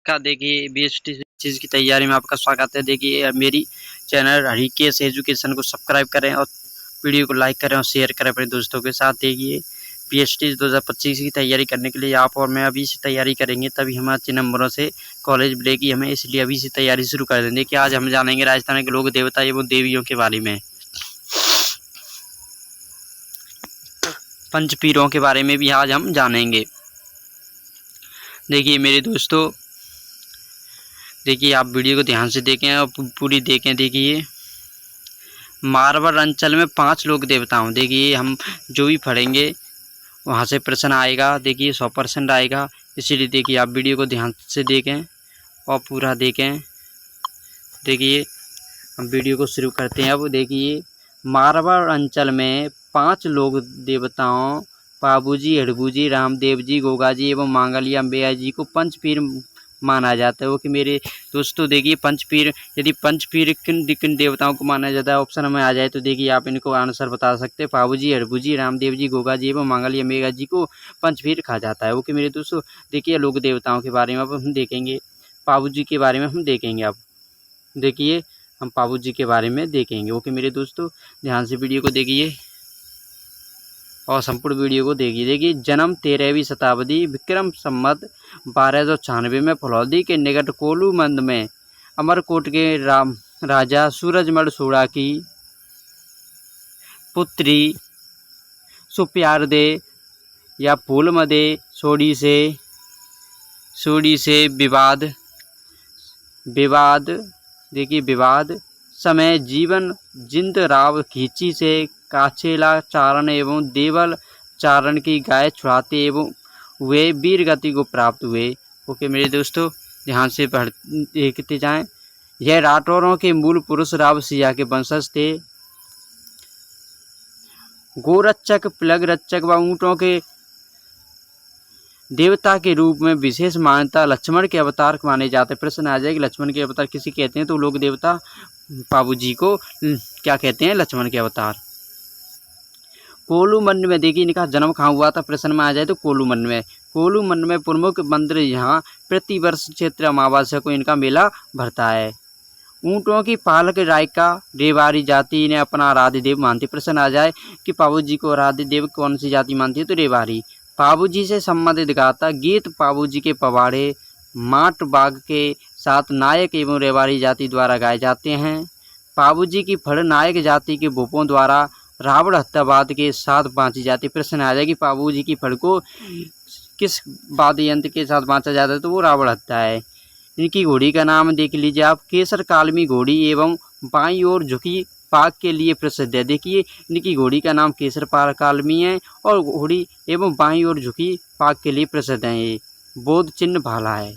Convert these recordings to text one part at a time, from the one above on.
का देखिए बीएसटी चीज़ की तैयारी में आपका स्वागत है। देखिए मेरी चैनल हरिकेश एजुकेशन को सब्सक्राइब करें और वीडियो को लाइक करें और शेयर करें अपने दोस्तों के साथ। देखिए पीएचडी 2025 की तैयारी करने के लिए आप और मैं अभी से तैयारी करेंगे तभी हम अच्छे नंबरों से कॉलेज मिलेगी हमें, इसलिए अभी से तैयारी शुरू कर दें। देखिए आज हम जानेंगे राजस्थान के लोक देवता एवं देवियों के बारे में, पंचपीरों के बारे में भी आज हम जानेंगे। देखिए मेरे दोस्तों, देखिए आप वीडियो को ध्यान से देखें और पूरी देखें। देखिए मारवाड़ अंचल में 5 लोक देवताओं, देखिए हम जो भी पढ़ेंगे वहाँ से प्रश्न आएगा। देखिए 100% आएगा, इसीलिए देखिए आप वीडियो को ध्यान से देखें और पूरा देखें। देखिए हम वीडियो को शुरू करते हैं। अब देखिए मारवाड़ अंचल में 5 लोक देवताओं पाबूजी, हड़बूजी, रामदेव जी, गोगा जी एवं मांगलिया अम्बिया जी को पंचपीर माना जाता है। वो कि मेरे दोस्तों देखिए पंचपीर, यदि पंचपीर किन देवताओं को माना जाता है ऑप्शन में आ जाए तो देखिए आप इनको आंसर बता सकते हैं। पाबूजी, हड़बूजी, रामदेव जी, गोगा जी एवं मांगलिया अम्बिया जी को पंचपीर कहा जाता है। वो कि मेरे दोस्तों देखिए लोक देवताओं के बारे में अब हम देखेंगे, पाबूजी के बारे में हम देखेंगे। अब देखिए हम पाबूजी के बारे में देखेंगे। ओके मेरे दोस्तों ध्यान से वीडियो को देखिए और संपूर्ण वीडियो को देखिए। देखिए जन्म 13वीं शताब्दी विक्रम संवत 1296 में फलौदी के निकट कोलूमंद में अमरकोट के राजा सूरजमल सोड़ा की पुत्री सुप्यारदे या फूलमदे सोड़ी से विवाद समय जीवन जिंद राव खींची से काछेला चारण एवं देवल चारण की गाय छुड़ाते एवं वे वीर गति को प्राप्त हुए। ओके मेरे दोस्तों ध्यान से देखते जाएं। यह राठौरों के मूल पुरुष राव सिया के वंशज थे। गोरक्षक, प्लग रक्षक व ऊँटों के देवता के रूप में विशेष मान्यता लक्ष्मण के अवतार माने जाते। प्रश्न आ जाए कि लक्ष्मण के अवतार किसी कहते हैं तो लोक देवता पाबूजी को क्या कहते हैं, लक्ष्मण के अवतार। कोलूमंड में देखिए इनका जन्म कहाँ हुआ था, प्रश्न में आ जाए तो कोलूमंड में प्रमुख मंदिर यहाँ प्रतिवर्ष चैत्र अमावस्या को इनका मेला भरता है। ऊँटों की पालक रायका रेवारी जाति इन्हें अपना आराध्य देव मानती। प्रश्न आ जाए कि पाबूजी को आराध्य देव कौन सी जाति मानती है तो रेवारी। पाबूजी से संबंधित गाथा गीत पाबूजी के पवाड़े माट बाग के साथ नायक एवं रेवारी जाति द्वारा गाए जाते हैं। पाबूजी की फड़ नायक जाति के भूपों द्वारा रावण हत्यावाद के साथ बाँची जाती। प्रश्न आ जाए कि पाबूजी की फड़ को किस वाद्य यंत्र के साथ बाँचा जाता है तो वो रावण हत्या है। इनकी घोड़ी का नाम देख लीजिए आप, केसर कालमी घोड़ी एवं बाईं ओर झुकी पाक के लिए प्रसिद्ध है। देखिए इनकी घोड़ी का नाम केसर कालमी है और घोड़ी एवं बाईं ओर झुकी पाक के लिए प्रसिद्ध है। ये बोध चिन्ह भाला है।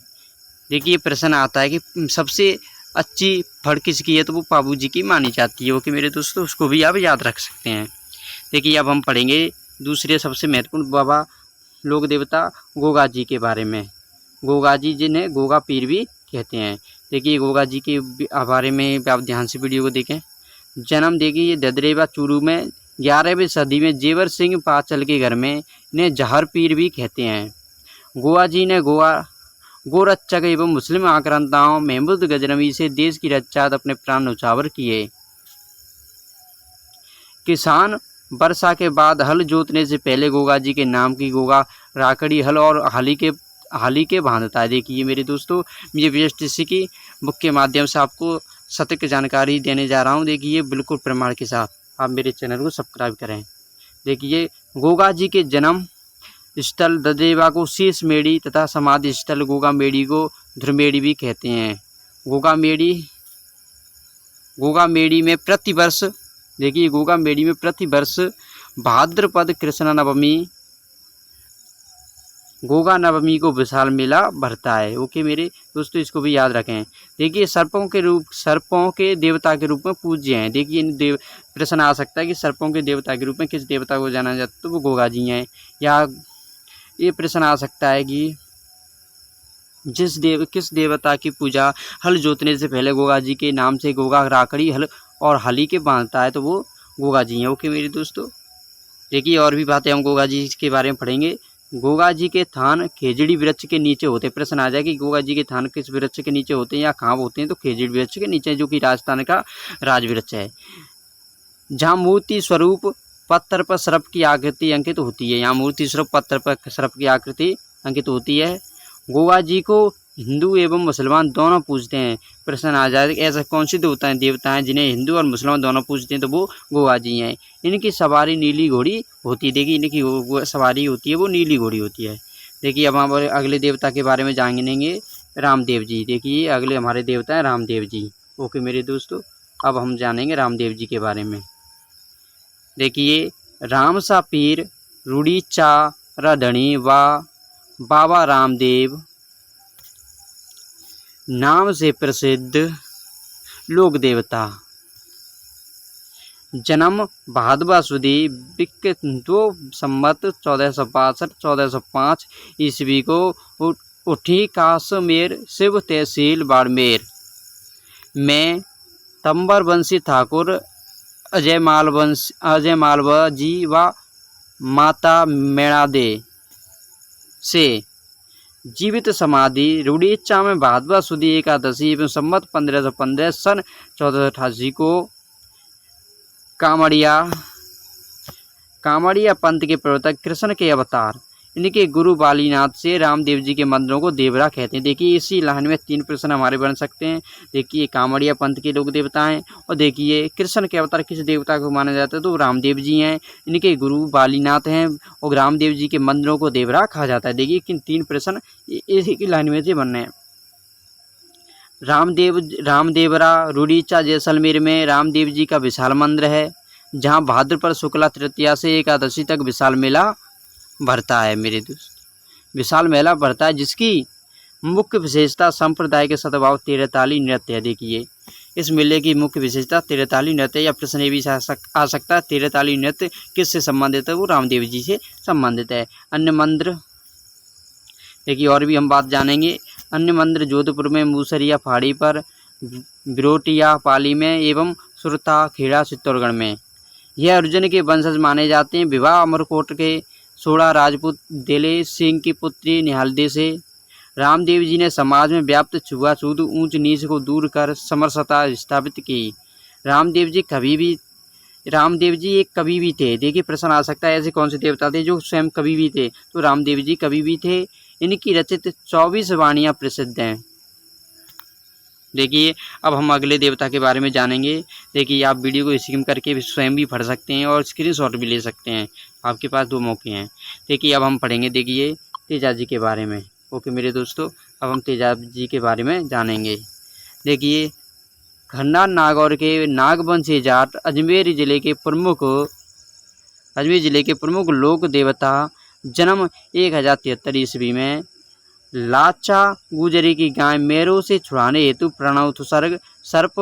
देखिए प्रश्न आता है कि सबसे अच्छी फड़ किसकी है तो वो पाबूजी की मानी जाती है। ओके मेरे दोस्तों उसको भी आप याद रख सकते हैं। देखिए अब हम पढ़ेंगे दूसरे सबसे महत्वपूर्ण बाबा लोक देवता गोगा जी के बारे में। गोगा जी जिन्हें गोगा पीर भी कहते हैं। देखिए गोगा जी के बारे में आप ध्यान से वीडियो को देखें। जन्म देखिए ददरेवा चूरू में 11वीं सदी में जेवर सिंह पाचल के घर में, इन्हें जहर पीर भी कहते हैं। गोवा जी ने गोरक्षक एवं मुस्लिम आक्रांताओं महमूद गजनवी से देश की रक्षा अपने प्राण न्यौछावर किए। किसान वर्षा के बाद हल जोतने से पहले गोगा जी के नाम की गोगा राकड़ी हल और हाली के बांधता है। देखिए मेरे दोस्तों ये बीएसटीसी की बुक के माध्यम से आपको सटीक जानकारी देने जा रहा हूँ। देखिए बिल्कुल प्रमाण के साथ आप मेरे चैनल को सब्सक्राइब करें। देखिए गोगा जी के जन्म स्थल ददेवा को शीश मेड़ी तथा समाधि स्थल गोगा मेड़ी को ध्रुमेड़ी भी कहते हैं। गोगा मेड़ी में प्रतिवर्ष, देखिए गोगा मेड़ी में प्रतिवर्ष भाद्रपद कृष्ण नवमी गोगा नवमी को विशाल मेला भरता है। ओके मेरे दोस्तों इसको भी याद रखें। देखिए सर्पों के देवता के रूप में पूज्य हैं। देखिए इन प्रश्न आ सकता है कि सर्पों के देवता के रूप में किस देवता को जाना जाता है तो वो गोगा जी हैं। या ये प्रश्न आ सकता है कि किस देवता की पूजा हल जोतने से पहले गोगा जी के नाम से गोगा राकड़ी हल और हली के बांधता है तो वो गोगा जी हैं। ओके मेरे दोस्तों देखिए और भी बातें हम गोगा जी के बारे में पढ़ेंगे। गोगा जी के थान खेजड़ी वृक्ष के नीचे होते। प्रश्न आ जाए कि गोगा जी के थान किस वृक्ष के नीचे होते हैं या कहाँ होते हैं, तो खेजड़ी वृक्ष के नीचे, जो कि राजस्थान का राजवृक्ष है। जहाँ मूर्ति स्वरूप पत्थर पर सर्प की आकृति अंकित होती है, यहाँ मूर्ति स्वरूप पत्थर पर सर्प की आकृति अंकित होती है। गोगा जी को हिंदू एवं मुसलमान दोनों पूजते हैं। प्रश्न आ जाए ऐसा कौन सी देवता हैं जिन्हें हिंदू और मुसलमान दोनों पूजते हैं, तो वो गोगा जी हैं। इनकी सवारी नीली घोड़ी होती है। देखिए इनकी सवारी होती है वो नीली घोड़ी होती है। देखिए अब हम अगले देवता के बारे में जानेंगे, रामदेव जी। देखिए अगले हमारे देवता हैं रामदेव जी। ओके मेरे दोस्तों, अब हम जानेंगे रामदेव जी के बारे में। देखिए राम सा पीर रूढ़ीचा रधणी व बाबा रामदेव नाम से प्रसिद्ध लोक देवता। जन्म भादवा सुदी विक्रम संवत 1462-1405 ईस्वी को उठी काश्मीर शिव तहसील बाड़मेर में तंबर वंशी ठाकुर अजय मालवा जी व माता मेणादे से जीवित समाधि रूढ़ीचा में भादवा सुदी एकादशी एवं संवत 1515 सन 1488 को कामड़िया पंथ के प्रवर्तक कृष्ण के अवतार इनके गुरु बालीनाथ से रामदेव जी के मंदिरों को देवरा कहते हैं। देखिए इसी लाइन में 3 प्रश्न हमारे बन सकते हैं। देखिए कामड़िया पंथ के लोग देवता हैं, और देखिए कृष्ण के अवतार किस देवता को माना जाता है, तो रामदेव जी हैं। इनके गुरु बालीनाथ हैं और रामदेव जी के मंदिरों को देवरा कहा जाता है। देखिए किन 3 प्रश्न इसी की लाइन में से बनने हैं। रामदेवरा रूढ़ीचा जैसलमेर में रामदेव जी का विशाल मंदिर है, जहाँ भाद्रपद शुक्ला तृतीया से एकादशी तक विशाल मेला भरता है। मेरे दोस्त विशाल मेला भरता है, जिसकी मुख्य विशेषता संप्रदाय के सद्भाव तेरताली नृत्य है। देखिए इस मेले की मुख्य विशेषता तेरताली नृत्य, या प्रश्न ये भी आ सकता है तेरताली नृत्य किससे संबंधित है, वो रामदेव जी से संबंधित है। अन्य मंदिर देखिए और भी हम बात जानेंगे। अन्य मंदिर जोधपुर में मूसरिया पहाड़ी पर, बिरोटिया पाली में एवं सुरता खेड़ा चित्तौड़गढ़ में। यह अर्जुन के वंशज माने जाते हैं। विवाह अमरकोट के 16 राजपूत देले सिंह की पुत्री निहालदे से। रामदेव जी ने समाज में व्याप्त छुआछूत ऊंच नीच को दूर कर समरसता स्थापित की। रामदेव जी एक कवि भी थे। देखिए प्रश्न आ सकता है ऐसे कौन से देवता थे जो स्वयं कवि भी थे, तो रामदेव जी कवि भी थे। इनकी रचित 24 वाणियाँ प्रसिद्ध हैं। देखिए अब हम अगले देवता के बारे में जानेंगे। देखिए आप वीडियो को स्किप करके भी स्वयं भी पढ़ सकते हैं और स्क्रीनशॉट भी ले सकते हैं, आपके पास 2 मौके हैं। देखिए अब हम पढ़ेंगे देखिए तेजा जी के बारे में। ओके मेरे दोस्तों, अब हम तेजा जी के बारे में जानेंगे। देखिए खन्ना नागौर के नागवंशी जाट अजमेर जिले के प्रमुख लोक देवता। जन्म 1073 ईस्वी में लाचा गुजरी की गाय मेरू से छुड़ाने हेतु प्रणव सर्ग सर्प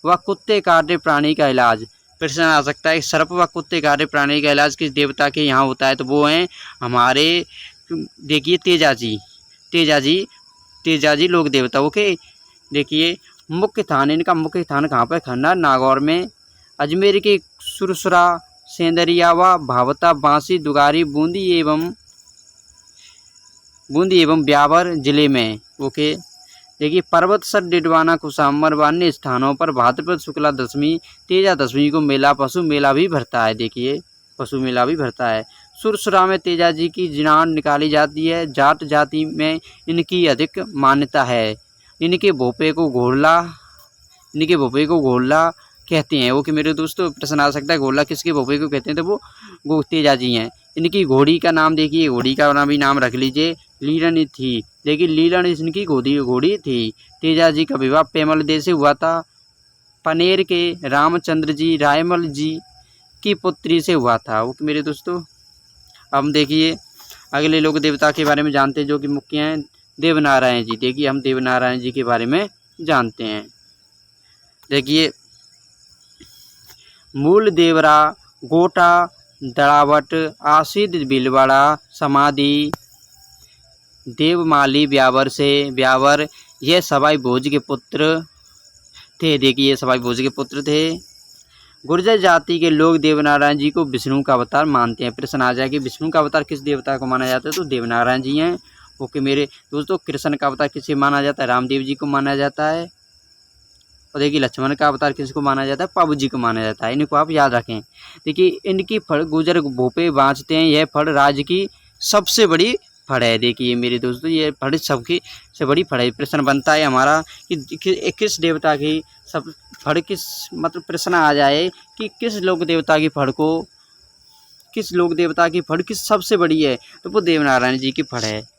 व कुत्ते काटे प्राणी का इलाज। प्रश्न आ सकता है सर्प व कुत्ते काटे प्राणी का इलाज किस देवता के यहाँ होता है, तो वो हैं हमारे देखिए तेजा जी लोक देवता। ओके देखिए इनका मुख्य स्थान कहाँ पर, खन्ना नागौर में। अजमेर के सुरसुरा सेंदरिया व भावता बांसी दुगारी बूंदी एवं ब्यावर जिले में। ओके देखिए पर्वत सर डिडवाना कुसामर व अन्य स्थानों पर भाद्रपद शुक्ला दशमी तेजा दशमी को पशु मेला भी भरता है। देखिए पशु मेला भी भरता है। सुरसुरा में तेजा जी की जिनान निकाली जाती है। जाट जाति में इनकी अधिक मान्यता है। इनके भोपे को घोड़ला कहते हैं। ओके मेरे दोस्तों प्रश्न आ सकता है घोड़ला किसके भोपे को कहते हैं, तो वो तेजा जी हैं। इनकी घोड़ी का नाम देखिए, घोड़ी का नाम रख लीजिए लीलन थी। देखिए लीलन इनकी घोड़ी थी। तेजा जी का विवाह पेमल दे से हुआ था। पनेर के रामचंद्र जी रायमल जी की पुत्री से हुआ था। ओके मेरे दोस्तों हम देखिए अगले लोक देवता के बारे में जानते हैं जो कि मुख्य हैं देवनारायण जी। देखिए हम देवनारायण जी के बारे में जानते हैं। देखिए मूल देवरा गोटा दड़ावट आसिद बिलवाड़ा समाधि देवमाली ब्यावर ये सवाई भोज के पुत्र थे। देखिए ये सवाई भोज के पुत्र थे। गुर्जर जाति के लोग देवनारायण जी को विष्णु का अवतार मानते हैं। प्रश्न आ जाए कि विष्णु का अवतार किस देवता को माना जाता है, तो देवनारायण जी हैं। ओके मेरे दोस्तों, कृष्ण का अवतार किसे माना जाता है, रामदेव जी को माना जाता है। और देखिए लक्ष्मण का अवतार किसको माना जाता है, पाबू जी को माना जाता है। इनको आप याद रखें। देखिए इनकी फल गुजर भोपे बाँचते हैं, यह फल राज्य की सबसे बड़ी फल है। देखिए मेरे दोस्तों, ये फल सबकी से बड़ी फल है। प्रश्न बनता है हमारा कि किस देवता की सब फल किस, मतलब प्रश्न आ जाए कि किस लोक देवता की फल को, किस लोक देवता की फल किस सबसे बड़ी है, तो वो देवनारायण जी की फल है।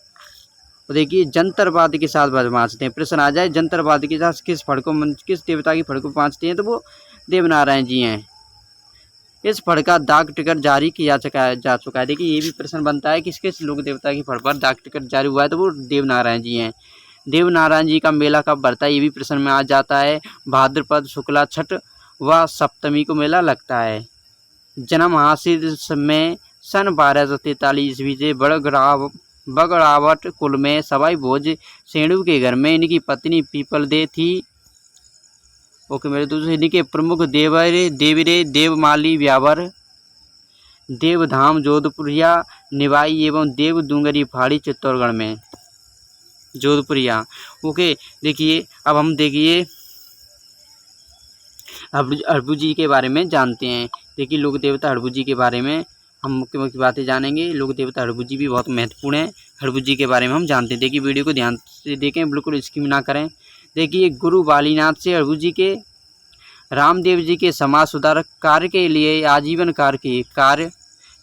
तो देखिए जंतरवाद के साथ बाँचते हैं। प्रश्न आ जाए जंतरवाद के साथ किस फल को, किस देवता की फल को बाँचते हैं, तो वो देवनारायण जी हैं। इस फल का डाक टिकट जारी किया जा चुका है। देखिए ये भी प्रश्न बनता है किस किस लोक देवता की फल पर डाक टिकट जारी हुआ है, तो वो देवनारायण जी हैं। देवनारायण जी का मेला कब भरता है, ये भी प्रश्न में आ जाता है। भाद्रपद शुक्ला छठ व सप्तमी को मेला लगता है। जन्म हासिल में सन 1243 ईस्वी से बगड़ावट कुल में सवाई भोज सेणु के घर में इनकी पत्नी पीपल दे थी। ओके मेरे दोस्तों, इनके प्रमुख देवरे देवमाली व्यावर, देवधाम जोधपुरिया निवाई एवं देव डूंगरी पहाड़ी चित्तौड़गढ़ में जोधपुरिया। ओके देखिए अब हम देखिए हड़बू जी के बारे में जानते हैं। देखिए लोक देवता हड़बू जी के बारे में हम मुख्य मुख्य बातें जानेंगे। लोक देवता हड़बू जी भी बहुत महत्वपूर्ण है। हड़बू जी के बारे में हम जानते हैं। देखिए वीडियो को ध्यान से देखें, बिल्कुल स्किप ना करें। देखिए गुरु बालीनाथ से हड़बू जी के रामदेव जी के समाज सुधारक कार्य के लिए आजीवन कार्य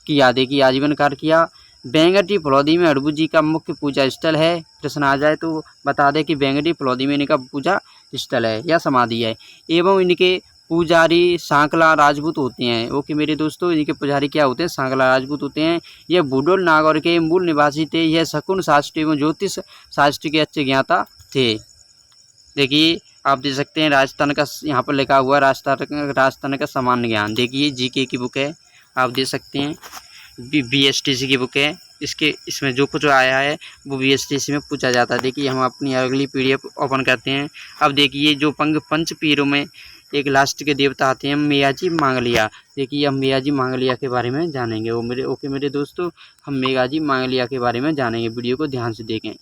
किया। देखिए आजीवन कार्य किया। बेंगटी फलौदी में हड़बू जी का मुख्य पूजा स्थल है। प्रश्न आ जाए तो बता दें कि बेंगटी फलौदी में इनका पूजा स्थल है या समाधि है। एवं इनके पुजारी सांकला राजपूत होते हैं। ओके मेरे दोस्तों, इनके पुजारी क्या होते हैं, सांकला राजपूत होते हैं। यह बुडोल नागौर के मूल निवासी थे। यह शकुन शास्त्र एवं ज्योतिष शास्त्र के अच्छे ज्ञाता थे। देखिए आप देख सकते हैं राजस्थान का यहाँ पर लिखा हुआ राजस्थान का सामान्य ज्ञान। देखिए जीके की बुक है, आप देख सकते हैं। BSTC की बुक है। इसमें जो कुछ आया है वो BSTC में पूछा जाता है। देखिए हम अपनी अगली PDF ओपन करते हैं। अब देखिए जो पंच पीरों में एक लास्ट के देवता आते हैं मेयाजी मांगलिया। देखिए हम मेयाजी मांगलिया के बारे में जानेंगे। ओके मेरे दोस्तों, हम मेघाजी मांगलिया के बारे में जानेंगे। वीडियो को ध्यान से देखें।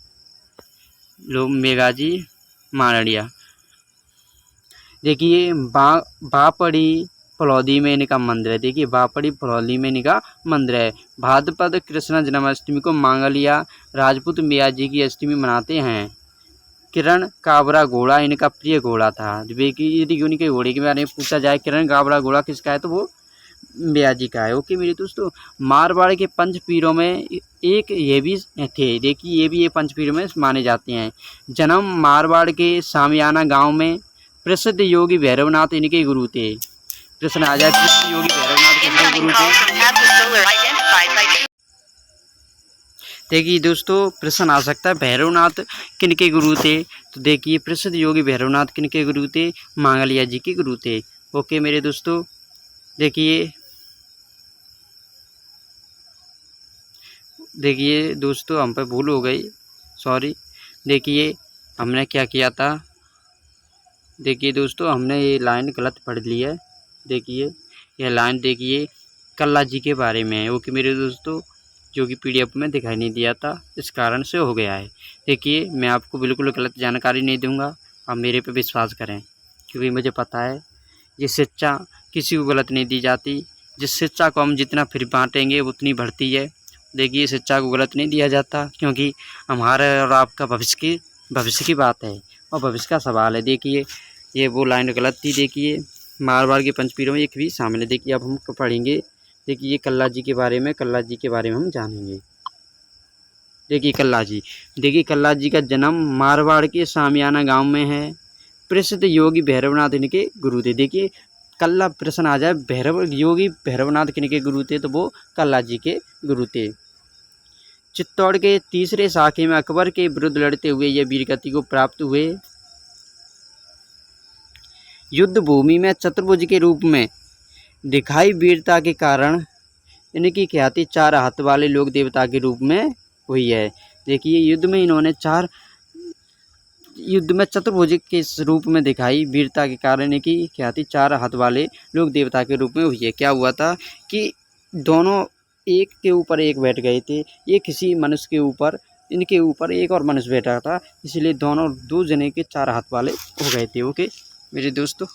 लोग मेघाजी मांगलिया, देखिए बापड़ी फलौदी में इनका मंदिर है। देखिए बापड़ी फलौदी में इनका मंदिर है। भाद्रपद कृष्ण जन्माष्टमी को मांगलिया राजपूत मेयाजी की अष्टमी मनाते हैं। किरण काबरा घोड़ा इनका प्रिय घोड़ा था। यदि उनके घोड़े के बारे में पूछा जाए किरण काबरा घोड़ा किसका है, तो वो मेयाजी का है। ओके मेरे दोस्तों, मारवाड़ के पंच पीरों में एक ये भी थे। देखिए ये भी पंच पीरों में माने जाते हैं। जन्म मारवाड़ के सामियाना गांव में। प्रसिद्ध योगी भैरवनाथ इनके गुरु थे। प्रश्न आ जाए प्रसिद्ध योगी भैरवनाथ किसके गुरु थे। देखिए दोस्तों प्रश्न आ सकता है भैरवनाथ किनके गुरु थे, तो देखिए प्रसिद्ध योगी भैरवनाथ किनके गुरु थे, मांगलिया जी के गुरु थे। ओके मेरे दोस्तों, देखिए दोस्तों हम पे भूल हो गई, सॉरी। देखिए हमने क्या किया था, देखिए दोस्तों हमने ये लाइन गलत पढ़ ली है। देखिए यह लाइन देखिए कल्ला जी के बारे में है। ओके मेरे दोस्तों, जो कि PDF में दिखाई नहीं दिया था, इस कारण से हो गया है। देखिए मैं आपको बिल्कुल गलत जानकारी नहीं दूंगा, आप मेरे पे विश्वास करें, क्योंकि मुझे पता है ये शिक्षा किसी को गलत नहीं दी जाती। जिस शिक्षा को हम जितना फिर बांटेंगे उतनी बढ़ती है। देखिए शिक्षा को गलत नहीं दिया जाता, क्योंकि हमारे और आपका भविष्य की बात है और भविष्य का सवाल है। देखिए ये वो लाइन गलत थी। देखिए मारवाड़ के पंचपीरों में एक भी शामिल है। देखिए अब हम पढ़ेंगे। देखिए कल्ला जी के बारे में हम जानेंगे। देखिए कल्ला जी का जन्म मारवाड़ के सामियाना गांव में है। प्रसिद्ध योगी भैरवनाथ इनके गुरु थे। देखिए कल्ला, प्रश्न आ जाए योगी भैरवनाथ किनके गुरु थे, तो वो कल्ला जी के गुरु थे। चित्तौड़ के तीसरे शाखे में अकबर के विरुद्ध लड़ते हुए यह वीरगति को प्राप्त हुए। युद्ध भूमि में चतुर्भुज के रूप में दिखाई वीरता के कारण इनकी ख्याति 4 हाथ वाले लोक देवता के रूप में हुई है। देखिए युद्ध में इन्होंने 4 युद्ध में चतुर्भुज के रूप में दिखाई। वीरता के कारण की ख्याति 4 हाथ वाले लोग देवता के रूप में हुई है। क्या हुआ था कि दोनों एक के ऊपर एक बैठ गए थे। ये किसी मनुष्य के ऊपर, इनके ऊपर एक और मनुष्य बैठा था, इसलिए दोनों 2 जने के 4 हाथ वाले हो गए थे। ओके मेरे दोस्तों,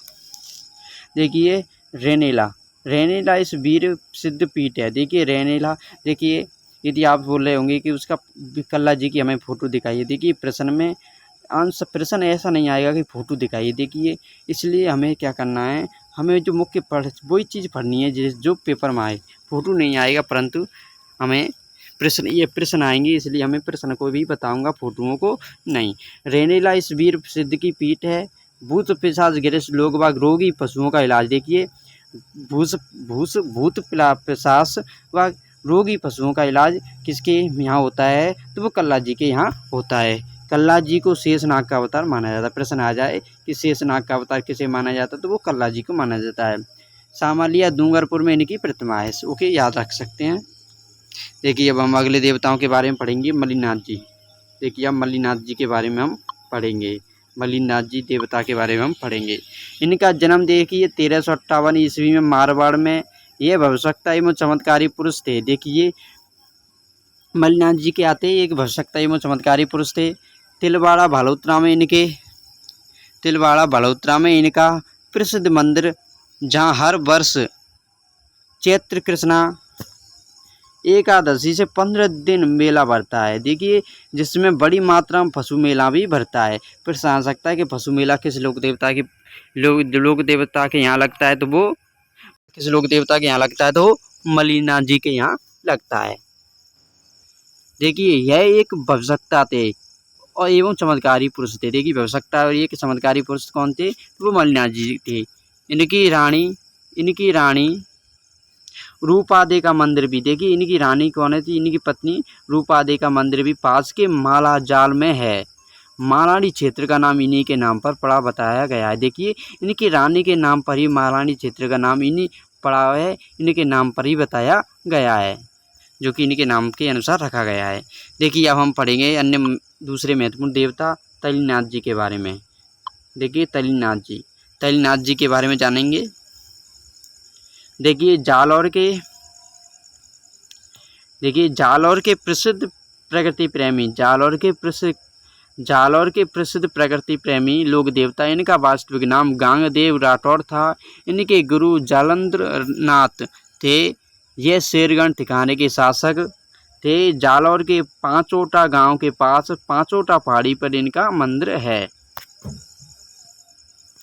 देखिए रेनेला इस वीर सिद्ध पीठ है। देखिए रेनेला, देखिए यदि आप बोल रहे होंगे कि उसका कल्ला जी की हमें फ़ोटो दिखाइए, देखिए प्रश्न में प्रश्न ऐसा नहीं आएगा कि फ़ोटो दिखाइए। देखिए इसलिए हमें क्या करना है, हमें जो मुख्य वही चीज़ पढ़नी है जो पेपर में आए। फ़ोटो नहीं आएगा, परंतु हमें प्रश्न आएंगे, इसलिए हमें प्रश्न को भी बताऊंगा, फोटोओं को नहीं। रेनेला इस वीर सिद्ध की पीठ है। भूत पिशाच गिरश लोग व रोगी पशुओं का इलाज। देखिए भूत पिशाच व रोगी पशुओं का इलाज किसके यहाँ होता है, तो वो कल्ला जी के यहाँ होता है। कल्ला जी को शेषनाग का अवतार माना जाता है। प्रश्न आ जाए कि शेषनाग का अवतार किसे माना जाता है, तो वो कल्ला जी को माना जाता है। सामालिया डूंगरपुर में इनकी प्रतिमा है। ओके, याद रख सकते हैं। देखिए अब हम अगले देवताओं के बारे में पढ़ेंगे। मल्लिनाथ जी। देखिए अब मल्लिनाथ जी के बारे में हम पढ़ेंगे। मल्लिनाथ जी देवता के बारे में हम पढ़ेंगे। इनका जन्म देखिए 1358 ईस्वी में मारवाड़ में। ये भविष्यवक्ता एवं चमत्कारी पुरुष थे। देखिए मल्लिनाथ जी के आते एक भविष्यवक्ता एवं चमत्कारी पुरुष थे। तिलवाड़ा भलोत्रा में इनका प्रसिद्ध मंदिर, जहाँ हर वर्ष चैत्र कृष्णा एकादशी से 15 दिन मेला भरता है। देखिए जिसमें बड़ी मात्रा में पशु मेला भी भरता है। प्रश्न आ सकता है कि पशु मेला किस लोक देवता के यहाँ लगता है, तो वो किस लोक देवता के यहाँ लगता है, तो मल्लिनाथ जी के यहाँ लगता है। देखिए यह एक भविष्यवक्ता थे और एवं चमत्कारी पुरुष थे। देखिए भविष्यवक्ता और ये चमत्कारी पुरुष कौन थे, तो वो मल्लिनाथ जी थे। इनकी रानी रूपादे का मंदिर भी, देखिए इनकी रानी कौन है, थी इनकी पत्नी रूपादे का मंदिर भी पास के माला जाल में है। मालानी क्षेत्र का नाम इन्हीं के नाम पर पड़ा बताया गया है। देखिए इनकी रानी के नाम पर ही मालानी क्षेत्र का नाम इन्हीं पड़ा है, इनके नाम पर ही बताया गया है, जो कि इनके नाम के अनुसार रखा गया है। देखिए अब हम पढ़ेंगे अन्य दूसरे महत्वपूर्ण देवता तैलीनाथ जी के बारे में। देखिए तैलीनाथ जी के बारे में जानेंगे। देखिए जालौर के प्रसिद्ध प्रकृति प्रेमी लोक देवता। इनका वास्तविक नाम गांगदेव राठौर था। इनके गुरु जालंधर नाथ थे। ये शेरगढ़ ठिकाने के शासक थे। जालौर के पांचोटा गांव के पास पांचोटा पहाड़ी पर इनका मंदिर है।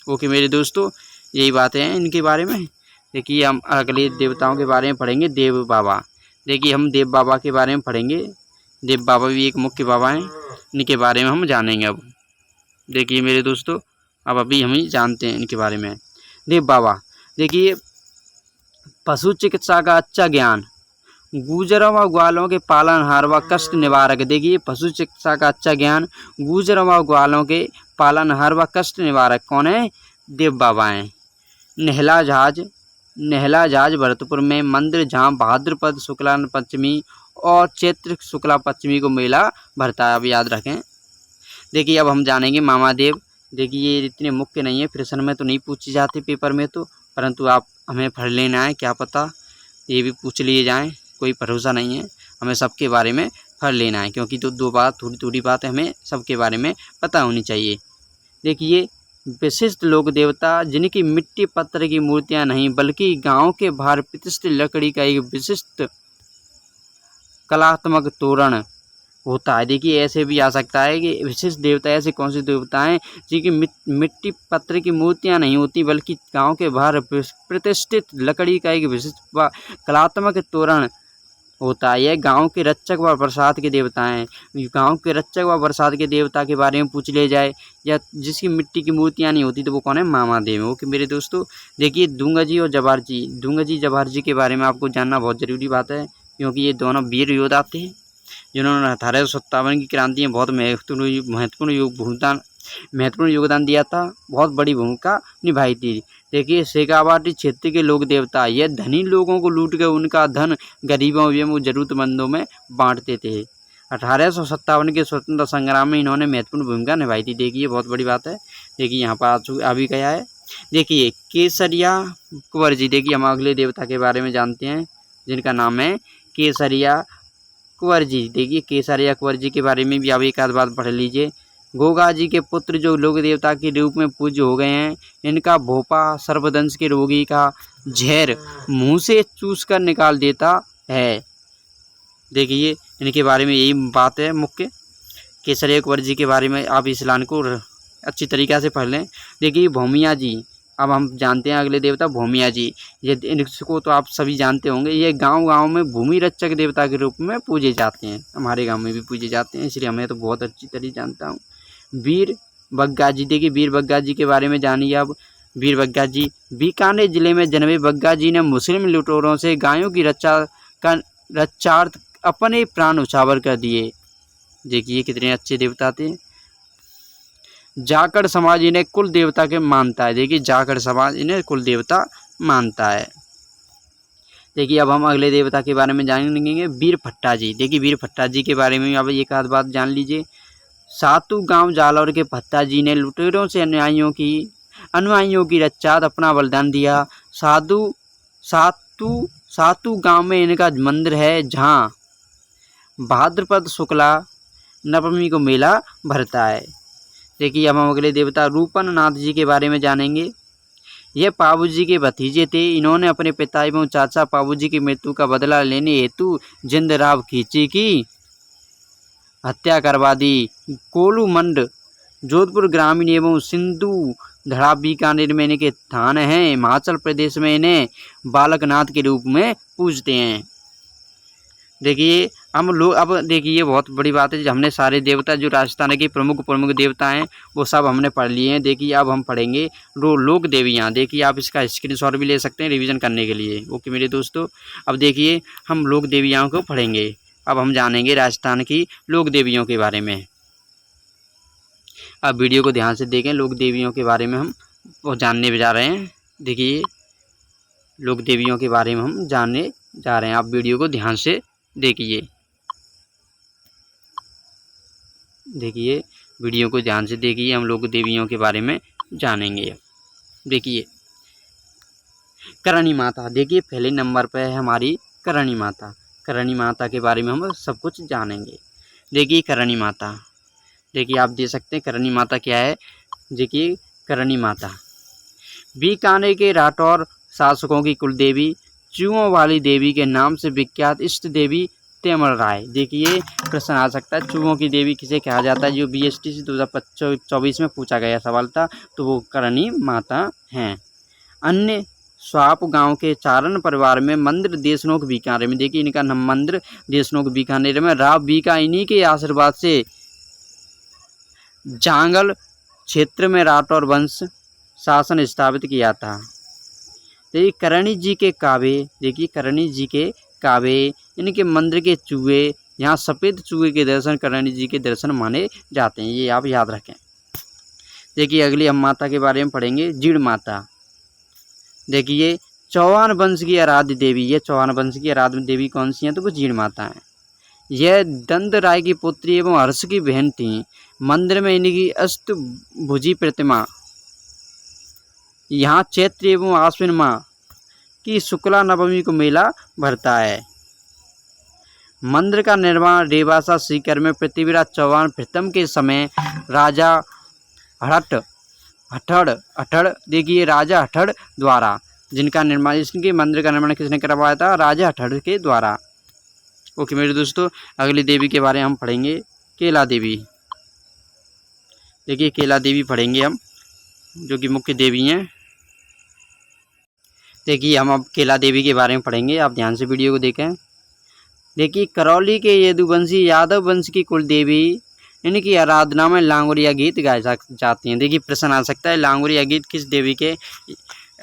ओके मेरे दोस्तों, यही बातें हैं इनके बारे में। देखिए हम अगले देवताओं के बारे में पढ़ेंगे। देव बाबा। देखिए हम देव बाबा के बारे में पढ़ेंगे। देव बाबा भी एक मुख्य बाबा हैं, इनके बारे में हम जानेंगे अब। देखिए मेरे दोस्तों, अब अभी हम ही जानते हैं इनके बारे में। देव बाबा, देखिए पशु चिकित्सा का अच्छा ज्ञान, गुजरों व ग्वालों के पालनहार व कष्ट निवारक। देखिए पशु चिकित्सा का अच्छा ज्ञान, गुजरों व ग्वालों के पालनहार व कष्ट निवारक कौन है, देव बाबा हैं। नेहला जहाज भरतपुर में मंदिर, जहाँ भाद्रपद शुक्ला पंचमी और चैत्र शुक्ला पंचमी को मेला भरता है। अब याद रखें। देखिए अब हम जानेंगे मामादेव। देखिए ये इतने मुख्य नहीं है, प्रश्न में तो नहीं पूछे जाते पेपर में तो, परंतु आप हमें पढ़ लेना है, क्या पता ये भी पूछ लिए जाएं, कोई भरोसा नहीं है। हमें सबके बारे में पढ़ लेना है, क्योंकि तो दो बात थोड़ी बात हमें सबके बारे में पता होनी चाहिए। देखिए विशिष्ट लोक देवता, जिनकी मिट्टी पत्थर की मूर्तियां नहीं बल्कि गांव के बाहर प्रतिष्ठित लकड़ी का एक विशिष्ट कलात्मक तोरण होता है। देखिए ऐसे भी आ सकता है कि विशिष्ट देवता ऐसे कौन से देवता हैं जिनकी मिट्टी पत्थर की मूर्तियां नहीं होती बल्कि गांव के बाहर प्रतिष्ठित लकड़ी का एक विशिष्ट व कलात्मक तोरण होता है। यह गांव के रक्षक व बरसात के देवता हैं। गांव के रक्षक व बरसात के देवता के बारे में पूछ ले जाए या जिसकी मिट्टी की मूर्तियां नहीं होती, तो वो कौन है, मामादेव। ओके मेरे दोस्तों, देखिए दूंगा जी और जवाहर जी के बारे में आपको जानना बहुत ज़रूरी बात है, क्योंकि ये दोनों वीर योद्धा थे जिन्होंने 1857 की क्रांति में बहुत महत्वपूर्ण योगदान दिया था, बहुत बड़ी भूमिका निभाई थी। देखिए शेखावाटी क्षेत्र के लोक देवता, यह धनी लोगों को लूट कर उनका धन गरीबों एवं जरूरतमंदों में बांटते थे। 1857 के स्वतंत्रता संग्राम में इन्होंने महत्वपूर्ण भूमिका निभाई थी। देखिए बहुत बड़ी बात है। देखिए यहाँ पर आ भी गया है। देखिए केसरिया कुंवर जी, देखिए हम अगले देवता के बारे में जानते हैं जिनका नाम है केसरिया कुंवर जी। देखिए केसरिया कुंवर जी के बारे में भी आप एक आध बात पढ़ लीजिए। गोगा जी के पुत्र जो लोक देवता के रूप में पूज्य हो गए हैं, इनका भोपा सर्पदंश के रोगी का जहर मुंह से चूस कर निकाल देता है। देखिए इनके बारे में यही बात है मुख्य। केसरिया कुंवर जी के बारे में आप इस लाइन को अच्छी तरीक़ा से पढ़ लें। देखिए भौमिया जी, अब हम जानते हैं अगले देवता भौमिया जी। ये इनको तो आप सभी जानते होंगे। ये गांव-गांव में भूमि रक्षक देवता के रूप में पूजे जाते हैं। हमारे गांव में भी पूजे जाते हैं, इसलिए हमें तो बहुत अच्छी तरह जानता हूँ। वीर बग्गा जी, देखिए वीर बग्गा जी के बारे में जानिए अब। वीर बग्गा जी बीकानेर जिले में जन्मे बग्गा जी ने मुस्लिम लुटेरों से गायों की रक्षार्थ अपने प्राण उछावर कर दिए। देखिए कितने अच्छे देवता थे। जाखड़ समाज इन्हें कुल देवता के मानता है। देखिए जाखड़ समाज इन्हें कुल देवता मानता है। देखिए अब हम अगले देवता के बारे में जानेंगे वीर भट्टा जी। देखिए वीर भट्टा जी के बारे में अब एक आध बात जान लीजिए। सातू गांव जालौर के भट्टा जी ने लुटेरों से अनुयायियों की रक्षार्थ अपना बलिदान दिया। सातू गांव में इनका मंदिर है, जहां भाद्रपद शुक्ला नवमी को मेला भरता है। देखिए अब हम अगले देवता रूपन नाथ जी के बारे में जानेंगे। ये पाबू जी के भतीजे थे। इन्होंने अपने पिता एवं चाचा पाबू जी की मृत्यु का बदला लेने हेतु जिंदराव खींची की हत्या करवा दी। कोलू मंड जोधपुर ग्रामीण एवं सिंधु धड़ा बीकानेर में इनके स्थान हैं। हिमाचल प्रदेश में इन्हें बालकनाथ के रूप में पूजते हैं। देखिए हम लोग अब देखिए बहुत बड़ी बात है। हमने सारे देवता जो राजस्थान के प्रमुख देवता हैं वो सब हमने पढ़ लिए हैं। देखिए अब हम पढ़ेंगे लोक देवियाँ। देखिए आप इसका स्क्रीनशॉट भी ले सकते हैं रिवीजन करने के लिए। ओके मेरे दोस्तों, अब देखिए हम लोक देवियाँ को पढ़ेंगे। अब हम जानेंगे राजस्थान की लोक देवियों के बारे में। अब वीडियो को ध्यान से देखें। लोक देवियों के बारे में हम जानने जा रहे हैं। देखिए लोक देवियों के बारे में हम जानने जा रहे हैं। आप वीडियो को ध्यान से देखिए। देखिए वीडियो को ध्यान से देखिए, हम लोग देवियों के बारे में जानेंगे। देखिए करणी माता, देखिए पहले नंबर पर है हमारी करणी माता। करणी माता के बारे में हम सब कुछ जानेंगे। देखिए करणी माता, देखिए आप देख सकते हैं करणी माता क्या है। देखिए करणी माता बीकानेर के राठौर शासकों की कुल देवी, चूहों वाली देवी के नाम से विख्यात इष्ट देवी तेमल राय। देखिए प्रश्न आ सकता है चूहों की देवी किसे कहा जाता है, जो BST 2024 में पूछा गया सवाल था, तो वो करणी माता हैं। अन्य स्वाप गांव के चारण परिवार में मंदिर देशनोक बीकानेर में, देखिए इनका नाम मंदिर देशनोक बीकानेर में राव बीका इन्हीं के आशीर्वाद से जांगल क्षेत्र में राठौर वंश शासन स्थापित किया था। देखिए करणी जी के कावे, देखिए करणी जी के कावे इनके मंदिर के चूहे, यहाँ सफ़ेद चूहे के दर्शन करणी जी के दर्शन माने जाते हैं, ये आप याद रखें। देखिए अगली हम माता के बारे में पढ़ेंगे जीण माता। देखिए चौहान वंश की आराध्य देवी, ये चौहान वंश की आराध्य देवी कौन सी हैं, तो वो जीण माता हैं। यह दंत राय की पुत्री एवं हर्ष की बहन थी। मंदिर में इनकी अष्टभुजी प्रतिमा यहाँ चैत्र एवं आश्विन माह की शुक्ला नवमी को मेला भरता है। मंदिर का निर्माण रेवासा सीकर में पृथ्वीराज चौहान प्रथम के समय राजा हठड़ देखिए राजा हठड़ द्वारा, जिनका निर्माण, इसके मंदिर का निर्माण किसने करवाया था, राजा हठड़ के द्वारा। ओके मेरे दोस्तों, अगली देवी के बारे में हम पढ़ेंगे केला देवी। देखिए केला देवी पढ़ेंगे हम, जो कि मुख्य देवी हैं। देखिए हम अब केला देवी के बारे में पढ़ेंगे, आप ध्यान से वीडियो को देखें। देखिए करौली के यदुवंशी यादव वंश की कुल देवी, इनकी आराधना में लांगुरिया गीत गाए जाते हैं। देखिए प्रश्न आ सकता है लांगुरिया गीत किस देवी के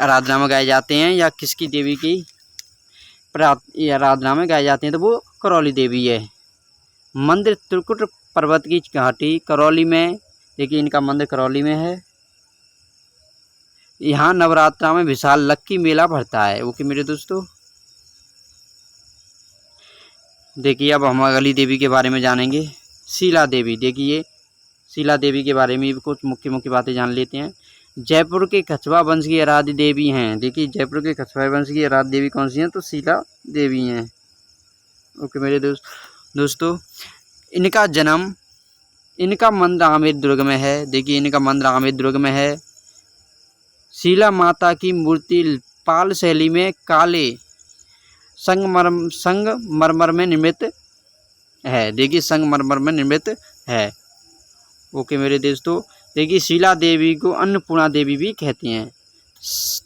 आराधना में गाए जाते हैं, या किसकी देवी की आराधना में गाए जाते हैं, तो वो करौली देवी है। मंदिर त्रिकुट पर्वत की घाटी करौली में, देखिए इनका मंदिर करौली में है। यहाँ नवरात्रा में विशाल लक्की मेला भरता है। ओके मेरे दोस्तों, देखिए अब हम अगली देवी के बारे में जानेंगे, शीला देवी। देखिए शीला देवी के बारे में भी कुछ मुख्य मुख्य बातें जान लेते हैं। जयपुर के कछवा वंश की आराध्य देवी हैं। देखिए जयपुर के कछवा वंश की आराध्य देवी कौन सी हैं, तो शीला देवी हैं। ओके मेरे दोस्तों, इनका मंदिर आमेर दुर्ग में है। देखिए इनका मंदिर आमेर दुर्ग में है। शीला माता की मूर्ति पाल शैली में काले संगमरमर में निर्मित है। देखिए संगमरमर में निर्मित है। ओके मेरे दोस्तों, देखिए शीला देवी को अन्नपूर्णा देवी भी कहते हैं।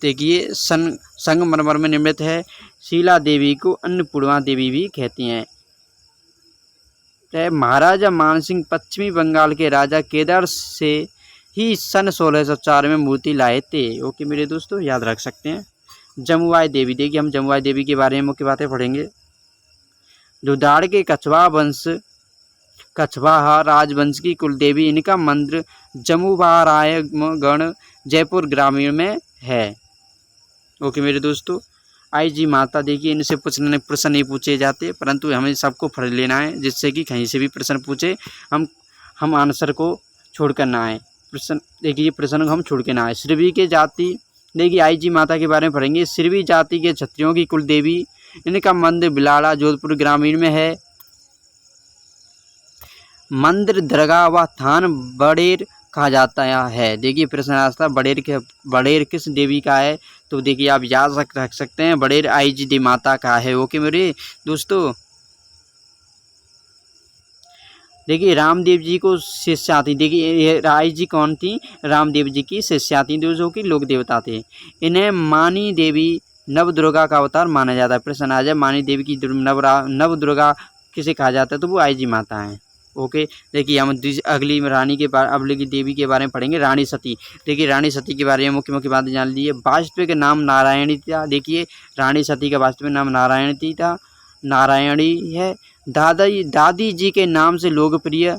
देखिए संगमरमर में निर्मित है। शीला देवी को अन्नपूर्णा देवी भी कहती हैं। महाराजा मानसिंह पश्चिमी बंगाल के राजा केदार से ही सन 1604 में मूर्ति लाए थे। ओके मेरे दोस्तों, याद रख सकते हैं। जमुआई देवी। देखिए हम जमुआई देवी के बारे में मुख्य बातें पढ़ेंगे। दुधाड़ के कछवाहा राजवंश की कुलदेवी। इनका मंदिर जमुवारायगढ़ जयपुर ग्रामीण में है। ओके मेरे दोस्तों, आई जी माता। देखिए इनसे प्रश्न नहीं पूछे जाते, परंतु हमें सबको पढ़ लेना है, जिससे कि कहीं से भी प्रश्न पूछे हम आंसर को छोड़कर ना आए। प्रश्न देखिए प्रश्न को हम छोड़ के ना आए। श्रीवी के जाति। देखिए आई जी माता के बारे में पढ़ेंगे। श्रीवी जाति के क्षत्रियों की कुलदेवी। इनका मंदिर बिलाड़ा जोधपुर ग्रामीण में है। मंदिर दरगाह व थान बड़ेर कहा जाता है। देखिए प्रश्न आता बड़ेर किस देवी का है, तो देखिए आप याद रख सकते हैं, बड़ेर आई जी दी माता का है। ओके मेरे दोस्तों, देखिए रामदेव जी को शिष्या थी। देखिए ये आई जी कौन थी, रामदेव जी की शिष्या थी, जो कि लोक देवता थे। इन्हें मानी देवी नवदुर्गा का अवतार माना जाता है। प्रश्न आ जाए मानी देवी की नवदुर्गा किसे कहा जाता है, तो वो आई जी माता है। ओके, देखिए हम अगली देवी के बारे में पढ़ेंगे, रानी सती। देखिए रानी सती के बारे में मुख्य मुख्य बातें जान लीजिए। वास्तविक नाम नारायणी था। देखिए रानी सती का वास्तविक नाम नारायणी है। दादी जी के नाम से लोकप्रिय।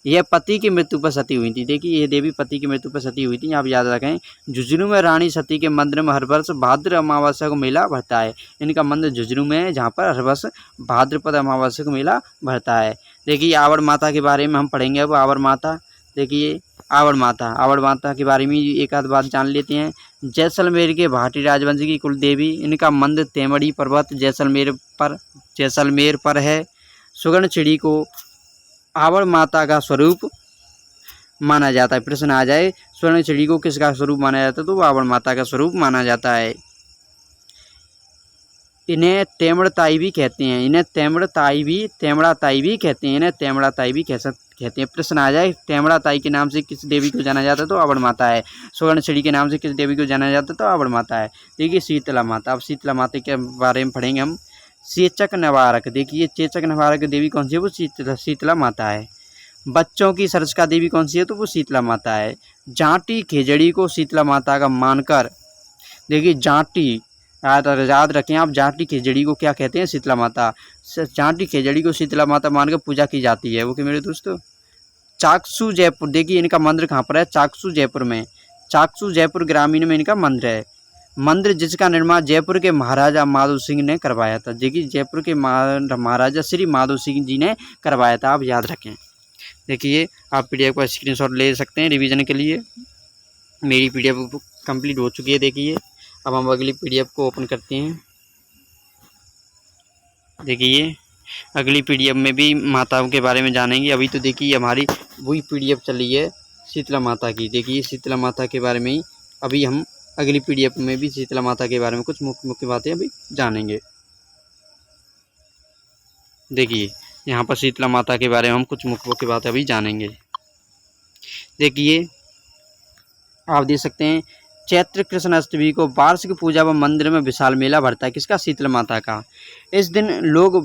यह पति की मृत्यु पर सती हुई थी। देखिए ये देवी पति की मृत्यु पर सती हुई थी, आप याद रखें। झुंझुनू में रानी सती के मंदिर में हर वर्ष भाद्र अमावस्या को मेला भरता है। इनका मंदिर झुंझुनू में है, जहाँ पर हर वर्ष भाद्रपद अमावस्या को मेला भरता है। देखिए आवड़ माता के बारे में हम पढ़ेंगे अब। आवड़ माता। देखिए आवड़ माता के बारे में एक आध बात जान लेते हैं। जैसलमेर के भाटी राजवंश की कुल देवी। इनका मंदिर तेमड़ी पर्वत जैसलमेर पर है। सुगर्ण चिड़ी को आवड़ माता का स्वरूप माना जाता है। प्रश्न आ जाए स्वर्ण चिड़ी को किसका स्वरूप माना जाता है, तो वो आवड़ माता का स्वरूप माना जाता है। इन्हें तेमड़ताई भी कहते हैं। इन्हें तेमड़ताई भी कहते हैं। इन्हें तेमड़ाताई भी कहते हैं। प्रश्न आ जाए तेमड़ाताई के नाम से किस देवी को जाना जाता है, तो आवड़ माता है। स्वर्ण चिड़ी के नाम से किस देवी को जाना जाता है, तो आवड़ माता है। देखिए शीतला माता। अब शीतला माता के बारे में पढ़ेंगे हम। चेचक निवारक। देखिए चेचक निवारक देवी कौन सी है, वो शीतला माता है। बच्चों की सरसका देवी कौन सी है, तो वो शीतला माता है। जाटी खेजड़ी को शीतला माता का मानकर। देखिए जाटी याद रखें आप, जाटी खेजड़ी को क्या कहते हैं, शीतला माता। जाटी खेजड़ी को शीतला माता मानकर पूजा की जाती है। ओके मेरे दोस्तों, चाकसू जयपुर। देखिए इनका मंदिर कहाँ पर है, चाकसू जयपुर में। चाकसू जयपुर ग्रामीण में इनका मंदिर है। मंदिर जिसका निर्माण जयपुर के महाराजा माधो सिंह ने करवाया था। देखिए जयपुर के महाराजा श्री माधो सिंह जी ने करवाया था, आप याद रखें। देखिए आप पीडीएफ का स्क्रीनशॉट ले सकते हैं रिवीजन के लिए। मेरी पीडीएफ कंप्लीट हो चुकी है। देखिए अब हम अगली पीडीएफ को ओपन करते हैं। देखिए अगली पीडीएफ में भी माताओं के बारे में जानेंगे। अभी तो देखिए हमारी वही पीडीएफ चली है शीतला माता की। देखिए शीतला माता के बारे में ही अभी हम अगली पीडीएफ में भी शीतला माता के बारे में कुछ मुख्य बातें अभी जानेंगे। देखिए यहाँ पर शीतला माता के बारे में हम कुछ मुख्य बातें अभी जानेंगे। देखिए आप देख सकते हैं चैत्र कृष्ण अष्टमी को वार्षिक पूजा व मंदिर में विशाल मेला भरता है। किसका, शीतला माता का। इस दिन लोग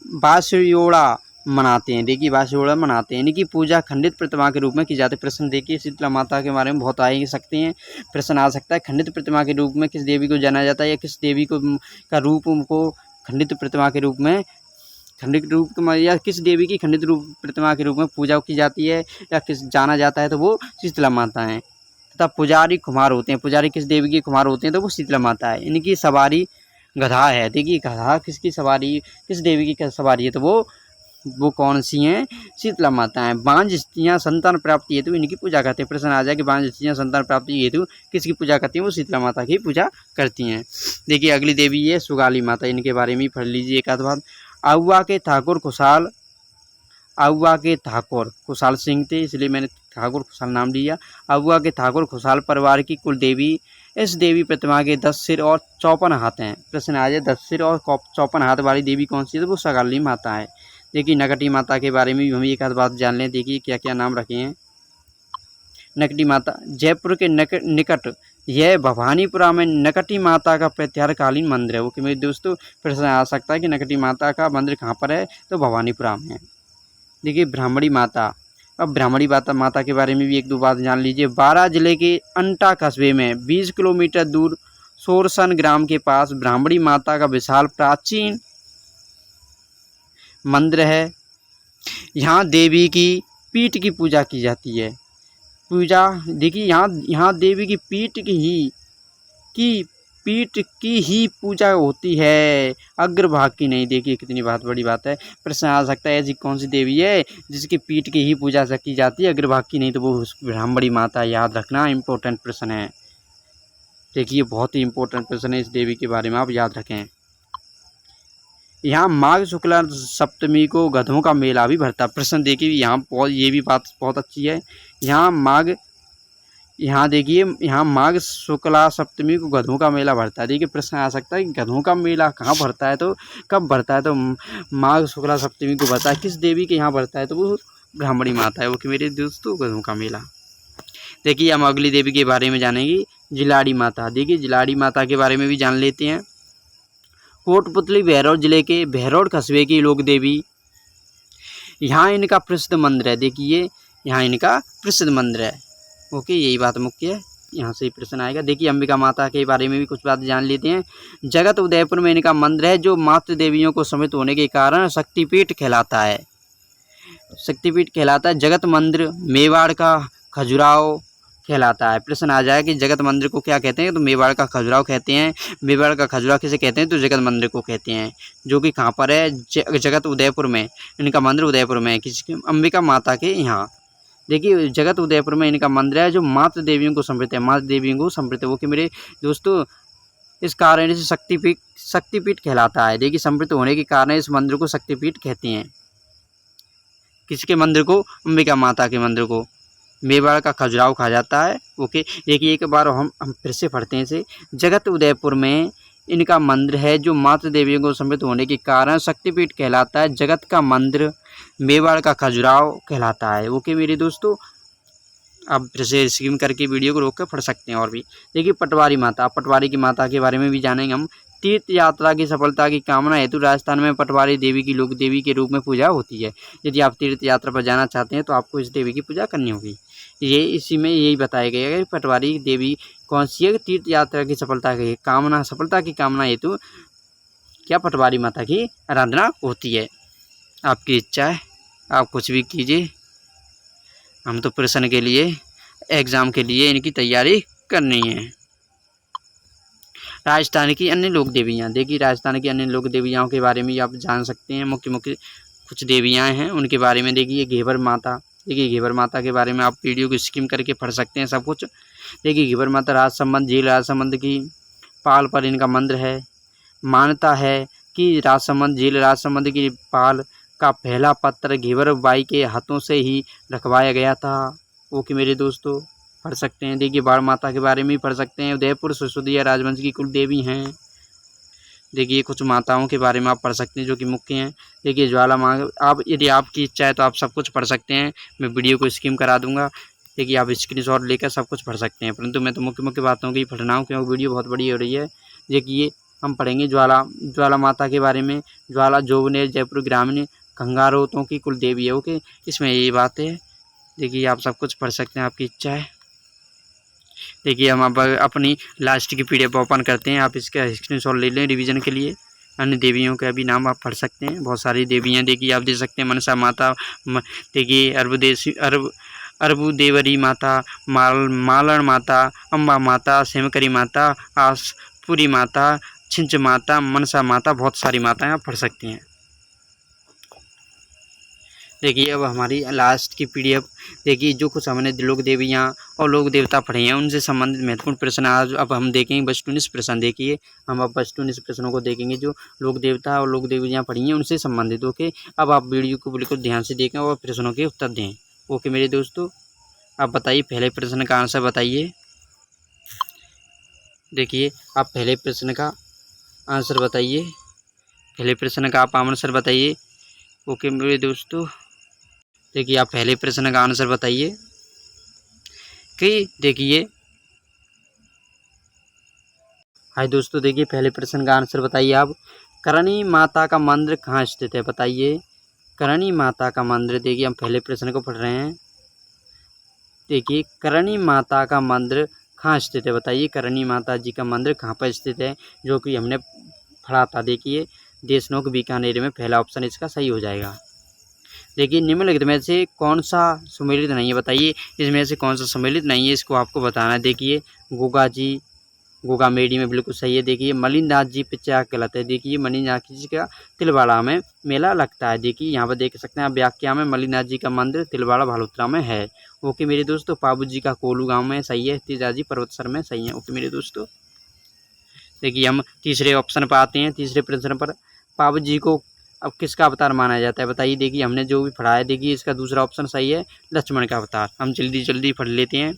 बास्योड़ा मनाते हैं। देखिए बास्योड़ा मनाते हैं। इनकी पूजा खंडित प्रतिमा के रूप में की जाती है। प्रश्न देखिए शीतला माता के बारे में बहुत आ ही सकते हैं, प्रश्न आ सकता है। खंडित प्रतिमा के रूप में किस देवी को जाना जाता है, या किस देवी को का रूप को खंडित प्रतिमा के रूप में या किस देवी की खंडित रूप प्रतिमा के रूप में पूजा की जाती है या किस जाना जाता है, तो वो शीतला माता है। तथा पुजारी कुम्हार होते हैं। पुजारी किस देवी के कुम्हार होते हैं, तो वो शीतला माता है। इनकी सवारी गधा है। देखिए गधा किसकी सवारी, किस देवी की सवारी है, तो वो कौन सी हैं, शीतला माता हैं। बांझ स्त्रियाँ संतान प्राप्ति हेतु इनकी पूजा करते हैं। प्रश्न आ जाए कि बांझ स्त्रियाँ संतान प्राप्ति हेतु किसकी पूजा करती हैं, वो शीतला माता की पूजा करती हैं। देखिए अगली देवी है सुगाली माता, इनके बारे में ही पढ़ लीजिए एक आध बात। आहुआ के ठाकुर खुशहाल सिंह थे, इसलिए मैंने ठाकुर खुशहाल नाम लिया। आहुआ के ठाकुर खुशहाल परिवार की कुल देवी। इस देवी प्रतिमा के 10 सिर और 54 हाथ हैं। प्रश्न आ जाए 10 सिर और 54 हाथ वाली देवी कौन सी है, तो वो सुगाली माता है। देखिए नकटी माता के बारे में भी हम एक आध बात जान लें। देखिए क्या क्या नाम रखे हैं। नकटी माता जयपुर के निकट यह भवानीपुरा में नकटी माता का प्रत्यारकालीन मंदिर है। वो कि मेरे दोस्तों प्रश्न आ सकता है कि नकटी माता का मंदिर कहाँ पर है, तो भवानीपुरा में है। देखिए ब्राह्मणी माता, अब ब्राह्मणी माता के बारे में भी एक दो बात जान लीजिए। 12 जिले के अंटा कस्बे में 20 किलोमीटर दूर सोरसन ग्राम के पास ब्राह्मणी माता का विशाल प्राचीन मंदिर है। यहाँ देवी की पीठ की पूजा की जाती है। पूजा देखिए यहाँ देवी की पीठ की ही पूजा होती है, अग्रभाग की नहीं। देखिए कितनी बात बड़ी बात है। प्रश्न आ सकता है ऐसी कौन सी देवी है जिसकी पीठ की ही पूजा की जाती है, अग्रभाग की नहीं, तो वो ब्राह्मणी माता। याद रखना, इम्पोर्टेंट प्रश्न है। देखिए बहुत ही इम्पोर्टेंट प्रश्न है, इस देवी के बारे में आप याद रखें। यहाँ माघ शुक्ला सप्तमी को गधों का मेला भी भरता। प्रश्न देखिए यहाँ ये भी बात बहुत अच्छी है। यहाँ माघ शुक्ला सप्तमी को गधों का मेला भरता है। देखिए प्रश्न आ सकता है कि गधों का मेला कहाँ भरता है, तो कब भरता है, तो माघ शुक्ला सप्तमी को भरता है। किस देवी के यहाँ भरता है, तो वो ब्राह्मणी माता है। वो कि मेरे दोस्तों गधों का मेला। देखिए हम अगली देवी के बारे में जानेंगे, जिलाड़ी माता। देखिए जिलाड़ी माता के बारे में भी जान लेते हैं। कोटपुतली भैरव जिले के भैरव कस्बे की लोक देवी। यहाँ इनका प्रसिद्ध मंदिर है। देखिए यहाँ इनका प्रसिद्ध मंदिर है। ओके, यही बात मुख्य है, यहाँ से ही प्रश्न आएगा। देखिए अंबिका माता के बारे में भी कुछ बात जान लेते हैं। जगत उदयपुर में इनका मंदिर है, जो मातृ देवियों को समित होने के कारण शक्तिपीठ कहलाता है। जगत मंदिर मेवाड़ का खजुराहो कहलाता है। प्रश्न आ जाए कि जगत मंदिर को क्या कहते हैं, तो मेवाड़ का खजुराहो कहते हैं। मेवाड़ का खजुराहो किसे कहते हैं, तो जगत मंदिर को कहते हैं, जो कि कहाँ पर है, जगत उदयपुर में। इनका मंदिर उदयपुर में है, किसकी, अंबिका माता के यहाँ। देखिए जगत उदयपुर में इनका मंदिर है, जो मातृ देवियों को समृत है, वो कि मेरे दोस्तों इस कारण से शक्तिपीठ कहलाता है। देखिए समृत होने के कारण इस मंदिर को शक्तिपीठ कहते हैं। किसके मंदिर को, अंबिका माता के मंदिर को मेवाड़ का खजुराहो कहा जाता है। ओके, देखिए एक बार हम फिर से पढ़ते हैं इसे। जगत उदयपुर में इनका मंदिर है, जो मातृ देवियों को समृत होने के कारण शक्तिपीठ कहलाता है। जगत का मंदिर मेवाड़ का खजुराहो कहलाता है। ओके मेरे दोस्तों, आप फिर से स्किम करके वीडियो को रोक कर पढ़ सकते हैं। और भी देखिए पटवारी माता, पटवारी की माता के बारे में भी जानेंगे हम। तीर्थ यात्रा की सफलता की कामना हेतु राजस्थान में पटवारी देवी की लोक देवी के रूप में पूजा होती है। यदि आप तीर्थ यात्रा पर जाना चाहते हैं तो आपको इस देवी की पूजा करनी होगी। इसी में यही बताया गया है कि पटवारी देवी कौन सी है, तीर्थ यात्रा की सफलता की कामना हेतु क्या पटवारी माता की आराधना होती है। आपकी इच्छा है, आप कुछ भी कीजिए, हम तो प्रश्न के लिए, एग्ज़ाम के लिए इनकी तैयारी करनी है। राजस्थान की अन्य लोक देवियाँ। देखिए राजस्थान की अन्य लोक देवियाँ के बारे में आप जान सकते हैं। मुख्य कुछ देवियाँ हैं उनके बारे में। देखिए घेवर माता, देखिए घेवर माता के बारे में आप वीडियो को स्किम करके पढ़ सकते हैं सब कुछ। देखिए घेवर माता राजसमंद झील राजसमंद की पाल पर इनका मंदिर है। मान्यता है कि राजसमंद झील राजसमंद की पाल का पहला पत्र घेवर बाई के हाथों से ही रखवाया गया था। वो कि मेरे दोस्तों पढ़ सकते हैं। देखिए बाण माता के बारे में भी पढ़ सकते हैं। उदयपुर सिसोदिया राजवंश की कुल देवी हैं। देखिए कुछ माताओं के बारे में आप पढ़ सकते हैं जो कि मुख्य हैं। देखिए ज्वाला माँ, आप यदि आपकी इच्छा है तो आप सब कुछ पढ़ सकते हैं, मैं वीडियो को स्किम करा दूंगा। देखिए आप स्क्रीनशॉट लेकर सब कुछ पढ़ सकते हैं, परंतु मैं तो मुख्य बातों की पढ़ रहा हूँ क्योंकि वीडियो बहुत बड़ी हो रही है। देखिए हम पढ़ेंगे ज्वाला माता के बारे में। ज्वाला जोगनेर जयपुर ग्रामीण कंगारोतों की कुल देवी है। ओके, इसमें यही बात है। देखिए आप सब कुछ पढ़ सकते हैं, आपकी इच्छा है। देखिए हम अब अपनी लास्ट की PDF ओपन करते हैं, आप इसका स्क्रीनशॉट ले लें रिवीजन के लिए। अन्य देवियों का भी नाम आप पढ़ सकते हैं, बहुत सारी देवियाँ। देखिए आप देख सकते हैं मनसा माता, देखिए अरबुदेवरी माता, मालन माता, अम्बा माता, सेमकरी माता, आसपुरी माता, छिंच माता, मनसा माता, बहुत सारी माताएं आप पढ़ सकती हैं। देखिए अब हमारी लास्ट की पीडीएफ देखिए, जो कुछ हमने लोक देवियाँ और लोक देवता पढ़े हैं उनसे संबंधित महत्वपूर्ण प्रश्न आज अब हम देखेंगे। वस्तुनिष्ठ प्रश्न देखिए, हम अब वस्तुनिष्ठ प्रश्नों को देखेंगे जो लोक देवता और लोक देवियाँ पढ़ी हैं उनसे संबंधित। ओके, अब आप वीडियो को बिल्कुल ध्यान से देखें और प्रश्नों के उत्तर दें। ओके मेरे दोस्तों, आप बताइए पहले प्रश्न का आंसर बताइए। देखिए आप पहले प्रश्न का आंसर बताइए, पहले प्रश्न का आप आंसर बताइए। ओके मेरे दोस्तों, देखिए आप पहले प्रश्न का आंसर बताइए कि देखिए, हाय दोस्तों देखिए पहले प्रश्न का आंसर बताइए आप। करणी माता का मंदिर कहाँ स्थित है बताइए। करणी माता का मंदिर, देखिए हम पहले प्रश्न को पढ़ रहे हैं। देखिए करणी माता का मंदिर कहाँ स्थित है बताइए। करणी माता जी का मंदिर कहाँ पर स्थित है, जो कि हमने पढ़ा था। देखिए देशनोक बीकानेर में, पहला ऑप्शन इसका सही हो जाएगा। देखिए निम्नलिखित में से कौन सा सम्मिलित नहीं है बताइए। इसमें से कौन सा सम्मिलित नहीं है इसको आपको बताना है। देखिए गोगा जी, गोगा मेडी में बिल्कुल सही है। देखिए मलिनाथ जी प्रचार कहलाते हैं। देखिए मलिनाथ जी का तिलवाड़ा में मेला लगता है। देखिए यहाँ पर देख सकते हैं आप व्याख्या में, मलिनाथ जी का मंदिर तिलवाड़ा भालोत्रा में है। ओके मेरे दोस्तों, पाबू जी का कोलू गांव में सही है, तेजाजी पर्वतसर में सही है। ओके मेरे दोस्तों, देखिए हम तीसरे ऑप्शन पर आते हैं। तीसरे प्रश्न पर, पाबू जी को अब किसका अवतार माना जाता है बताइए। देखिए हमने जो भी पढ़ा है, देखिए इसका दूसरा ऑप्शन सही है, लक्ष्मण का अवतार। हम जल्दी जल्दी पढ़ लेते हैं।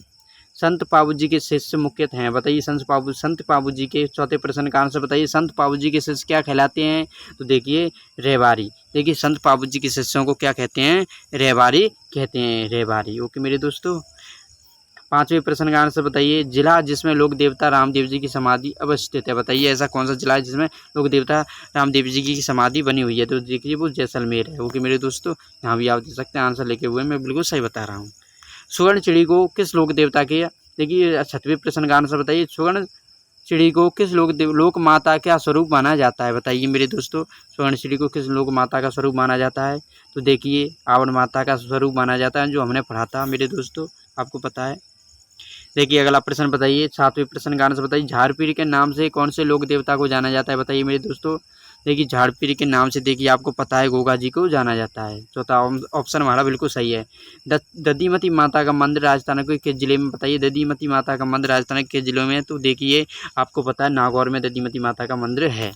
संत पाबू जी के शिष्य मुख्यतः हैं बताइए। संत पाबू जी के चौथे प्रश्न का आंसर बताइए। संत पाबू जी के शिष्य क्या कहलाते हैं, तो देखिए रहबारी। देखिए संत पाबू जी के शिष्यों को क्या कहते हैं, रहबारी कहते हैं, रहबारी। ओके मेरे दोस्तों, पांचवें प्रश्न का आंसर बताइए। जिला जिसमें लोक देवता रामदेव जी की समाधि अवस्थित है बताइए। ऐसा कौन सा जिला है जिसमें लोक देवता रामदेव जी की समाधि बनी हुई है, तो देखिए वो जैसलमेर है। ओके मेरे दोस्तों, यहाँ भी आप देख सकते हैं आंसर लिखे हुए, मैं बिल्कुल सही बता रहा हूँ। सुवर्ण चिड़ी को किस लोक देवता के, देखिए छठवें प्रश्न का आंसर बताइए। सुवर्ण चिड़ी को किस लोक माता का स्वरूप माना जाता है बताइए मेरे दोस्तों। सुवर्ण चिड़ी को किस लोक माता का स्वरूप माना जाता है, तो देखिए आवड़ माता का स्वरूप माना जाता है, जो हमने पढ़ा था मेरे दोस्तों, आपको पता है। देखिए अगला प्रश्न बताइए, सातवें प्रश्न का आंसर बताइए। झाड़पीर के नाम से कौन से लोक देवता को जाना जाता है बताइए मेरे दोस्तों। देखिए झाड़पीर के नाम से देखिए आपको पता है गोगा जी को जाना जाता है। चौथा ऑप्शन हमारा बिल्कुल सही है। दधीमती माता का मंदिर राजस्थान के किस जिले में बताइए। दधीमती माता का मंदिर राजस्थान के किस जिले में है, तो देखिए आपको पता है नागौर में दधीमती माता का मंदिर है।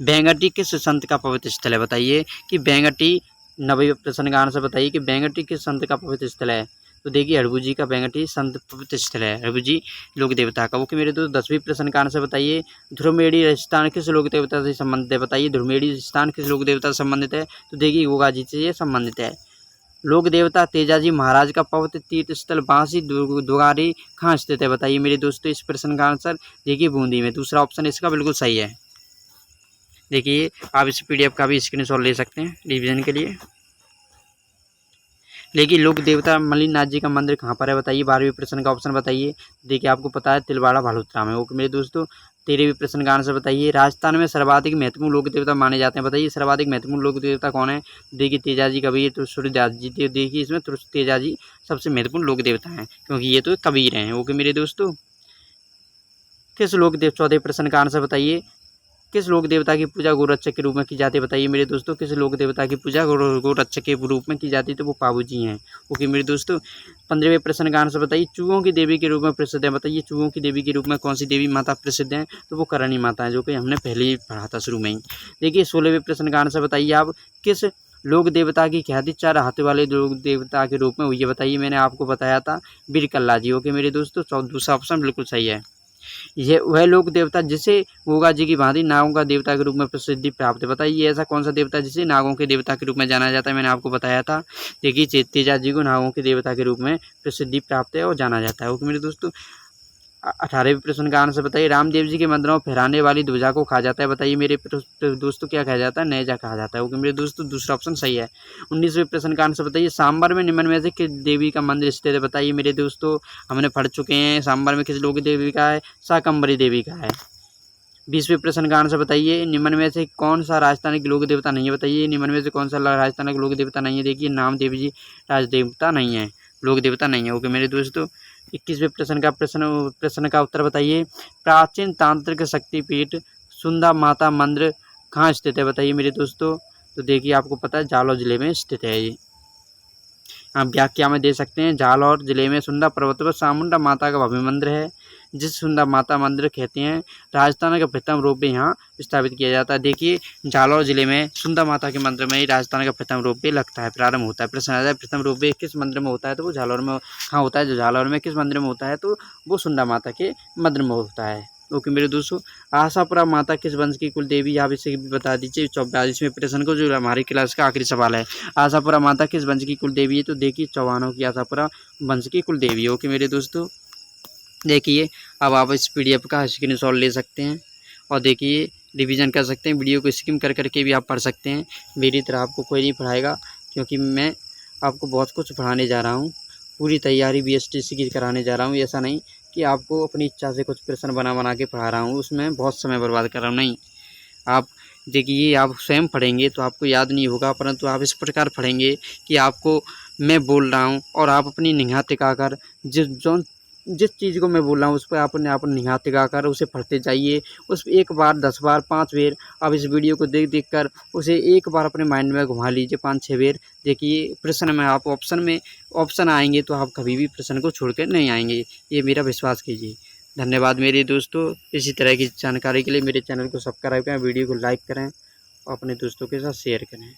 बेंगटी किस संत का पवित्र स्थल है बताइए कि बेंगटी, नवे प्रश्न का आंसर बताइए कि बेंगटी किस संत का पवित्र स्थल है, तो देखिए हरबू जी का बेंगटी संत पवित्र स्थल है, हरबू जी लोक देवता का। ओके मेरे दोस्त, 10वें प्रश्न का आंसर बताइए। ध्रुमेड़ी राजस्थान किस लोक देवता से संबंधित है बताइए। ध्रुमेड़ी राजस्थान किस लोक देवता से संबंधित है, तो देखिए गोगा जी से ये संबंधित है। लोक देवता तेजाजी महाराज का पवित्र तीर्थ स्थल बांसी दुगारी कहाँ स्थित है बताइए मेरे दोस्तों। इस प्रश्न का आंसर देखिए बूंदी में, दूसरा ऑप्शन इसका बिल्कुल सही है। देखिए आप इस पीडीएफ का भी स्क्रीनशॉट ले सकते हैं रिवीजन के लिए। लेकिन लोक देवता मलिनाथ जी का मंदिर कहाँ पर है बताइए। 12वें प्रश्न का ऑप्शन बताइए। देखिए आपको पता है तिलवाड़ा भालोत्रा में। ओके मेरे दोस्तों, 13वें प्रश्न का आंसर बताइए। राजस्थान में सर्वाधिक महत्वपूर्ण लोक देवता माने जाते हैं बताइए। सर्वाधिक महत्वपूर्ण लोक देवता कौन है, देखिए तेजाजी कबीर तो सूर्यदास जी। देखिए इसमें तेजाजी सबसे महत्वपूर्ण लोक देवता हैं, क्योंकि ये तो कबीर हैं। ओके मेरे दोस्तों, किस लोक देव, 14वें प्रश्न का आंसर बताइए। किस लोक देवता की पूजा गोरक्षक के रूप में की जाती है बताइए मेरे दोस्तों। किस लोक देवता की पूजा गोरक्षक के रूप में की जाती है, तो वो पाबू जी हैं। ओके मेरे दोस्तों, 15वें प्रश्न का आंसर बताइए। चूहों की देवी के रूप में प्रसिद्ध है बताइए। चूहों की देवी के रूप में कौन सी देवी माता प्रसिद्ध है, तो वो करणी माता है, जो कि हमने पहले ही पढ़ा था शुरू में ही। देखिए 16वें प्रश्न का आंसर बताइए आप। किस लोक देवता की ख्याति 4 हाथ वाले लोक देवता के रूप में हुई है बताइए। मैंने आपको बताया था बीरकल्ला जी। ओके मेरे दोस्तों, दूसरा ऑप्शन बिल्कुल सही है। ये वह लोक देवता जिसे गोगा जी की भांति नागों का देवता के रूप में प्रसिद्धि प्राप्त है बताइए। ऐसा कौन सा देवता जिसे नागों के देवता के रूप में जाना जाता है, मैंने आपको बताया था। देखिए तेजा जी को नागों के देवता के रूप में प्रसिद्धि प्राप्त है और जाना जाता है। ओके मेरे दोस्तों, 18वें प्रश्न का आंसर बताइए। रामदेव जी के मंदिरों में फहराने वाली ध्वजा को कहा जाता है बताइए मेरे दोस्तों, क्या कहा जाता है, नेजा कहा जाता है। ओके मेरे दोस्तों, दूसरा ऑप्शन सही है। 19वें प्रश्न का आंसर बताइए। सांबर में निम्न में से किस देवी का मंदिर स्थित है बताइए मेरे दोस्तों। हमने पढ़ चुके हैं सांबर में किस लोक देवी का है, शाकंभरी देवी का है। 20वें प्रश्न का आंसर बताइए। निम्न में से कौन सा राजस्थान के लोक देवता नहीं है बताइए। निम्न में से कौन सा राजस्थान का लोक देवता नहीं है, देखिए नामदेव जी राज देवता नहीं है, लोक देवता नहीं है। ओके मेरे दोस्तों, 21वें प्रश्न का उत्तर बताइए। प्राचीन तांत्रिक शक्तिपीठ सुंदा माता मंदिर कहाँ स्थित है, बताइए मेरे दोस्तों। तो देखिए आपको पता है जालौर जिले में स्थित है ये। आप व्याख्या में दे सकते हैं, जालौर जिले में सुंदा पर्वत पर चामुंडा माता का भव्य मंदिर है, जिस सुंदा माता मंदिर कहते हैं। राजस्थान का प्रथम रोप वे यहाँ स्थापित किया जाता है। देखिए जालौर जिले में सुंदा माता के मंदिर में ही राजस्थान का प्रथम रोप वे लगता है, प्रारंभ होता है। प्रश्न आ जाए प्रथम रोप वे किस मंदिर में होता है, तो वो जालौर में कहाँ होता है, जो जालौर में किस मंदिर में होता है, तो वो सुंदा माता के मंदिर में होता है। ओके मेरे दोस्तों, आशापुरा माता किस वंश की कुल देवी, आप इसे भी बता दीजिए। 44वें प्रश्न को, जो हमारी क्लास का आखिरी सवाल है, आशापुरा माता किस वंश की कुल देवी है, तो देखिए चौहानों की आशापुरा वंश की कुल देवी है। ओके मेरे दोस्तों, देखिए अब आप इस PDF का स्क्रीनशॉट ले सकते हैं और देखिए रिवीजन कर सकते हैं। वीडियो को स्किप कर करके भी आप पढ़ सकते हैं। मेरी तरह आपको कोई नहीं पढ़ाएगा, क्योंकि मैं आपको बहुत कुछ पढ़ाने जा रहा हूँ। पूरी तैयारी BSTC की कराने जा रहा हूँ। ऐसा नहीं कि आपको अपनी इच्छा से कुछ प्रश्न बना के पढ़ा रहा हूँ, उसमें बहुत समय बर्बाद कर रहा हूँ, नहीं। आप देखिए आप स्वयं पढ़ेंगे तो आपको याद नहीं होगा, परंतु आप इस प्रकार पढ़ेंगे कि आपको मैं बोल रहा हूँ और आप अपनी निगाह टिकाकर जिस चीज़ को मैं बोल रहा हूँ उस पर आपने निगाह टिकाकर उसे पढ़ते जाइए। उस एक बार 10 बार 5 बार आप इस वीडियो को देख कर उसे एक बार अपने माइंड में घुमा लीजिए 5-6 बार। देखिए प्रश्न में आप ऑप्शन आएंगे तो आप कभी भी प्रश्न को छोड़ कर नहीं आएंगे, ये मेरा विश्वास कीजिए। धन्यवाद मेरे दोस्तों। इसी तरह की जानकारी के लिए मेरे चैनल को सब्सक्राइब करें, वीडियो को लाइक करें और अपने दोस्तों के साथ शेयर करें।